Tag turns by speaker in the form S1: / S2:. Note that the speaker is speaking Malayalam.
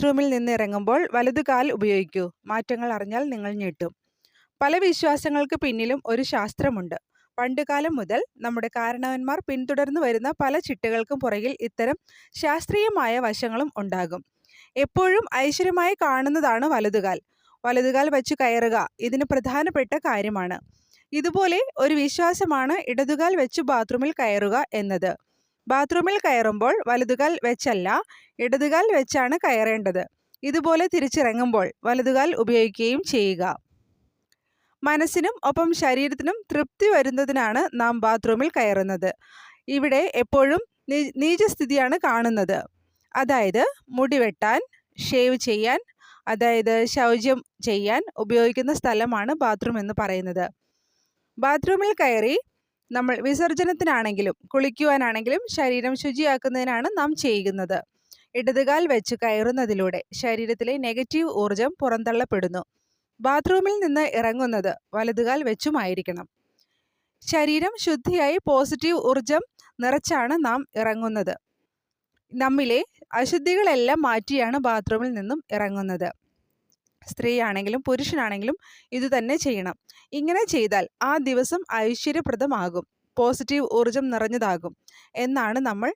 S1: ബാത്റൂമിൽ നിന്ന് ഇറങ്ങുമ്പോൾ വലതുകാൽ ഉപയോഗിക്കൂ. മാറ്റങ്ങൾ അറിഞ്ഞാൽ നിങ്ങൾ ഞെട്ടും. പല വിശ്വാസങ്ങൾക്ക് പിന്നിലും ഒരു ശാസ്ത്രമുണ്ട്. പണ്ടുകാലം മുതൽ നമ്മുടെ കാരണവന്മാർ പിന്തുടർന്നു വരുന്ന പല ചിട്ടകൾക്കും പുറകിൽ ഇത്തരം ശാസ്ത്രീയമായ വശങ്ങളും ഉണ്ടാകും. എപ്പോഴും ഐശ്വര്യമായി കാണുന്നതാണ് വലതുകാൽ. വലതുകാൽ വച്ചു കയറുക ഇതിന് പ്രധാനപ്പെട്ട കാര്യമാണ്. ഇതുപോലെ ഒരു വിശ്വാസമാണ് ഇടതുകാൽ വെച്ച് ബാത്റൂമിൽ കയറുക എന്നത്. ബാത്റൂമിൽ കയറുമ്പോൾ വലതുകാൽ വെച്ചല്ല, ഇടതുകാൽ വെച്ചാണ് കയറേണ്ടത്. ഇതുപോലെ തിരിച്ചിറങ്ങുമ്പോൾ വലതുകാൽ ഉപയോഗിക്കുകയും ചെയ്യുക. മനസ്സിനും ഒപ്പം ശരീരത്തിനും തൃപ്തി വരുന്നതിനാണ് നാം ബാത്റൂമിൽ കയറുന്നത്. ഇവിടെ എപ്പോഴും നീചസ്ഥിതിയാണ് കാണുന്നത്. അതായത് മുടി വെട്ടാൻ, ഷേവ് ചെയ്യാൻ, അതായത് ശൗചം ചെയ്യാൻ ഉപയോഗിക്കുന്ന സ്ഥലമാണ് ബാത്റൂം എന്ന് പറയുന്നത്. ബാത്റൂമിൽ കയറി നമ്മൾ വിസർജനത്തിനാണെങ്കിലും കുളിക്കുവാനാണെങ്കിലും ശരീരം ശുചിയാക്കുന്നതിനാണ് നാം ചെയ്യുന്നത്. ഇടതുകാൽ വെച്ച് കയറുന്നതിലൂടെ ശരീരത്തിലെ നെഗറ്റീവ് ഊർജം പുറന്തള്ളപ്പെടുന്നു. ബാത്റൂമിൽ നിന്ന് ഇറങ്ങുന്നത് വലതുകാൽ വെച്ചുമായിരിക്കണം. ശരീരം ശുദ്ധിയായി പോസിറ്റീവ് ഊർജം നിറച്ചാണ് നാം ഇറങ്ങുന്നത്. നമ്മിലെ അശുദ്ധികളെല്ലാം മാറ്റിയാണ് ബാത്റൂമിൽ നിന്നും ഇറങ്ങുന്നത്. സ്ത്രീ ആണെങ്കിലും പുരുഷനാണെങ്കിലും ഇതുതന്നെ ചെയ്യണം. ഇങ്ങനെ ചെയ്താൽ ആ ദിവസം ഐശ്വര്യപ്രദമാകും, പോസിറ്റീവ് ഊർജം നിറഞ്ഞതാകും എന്നാണ് നമ്മൾ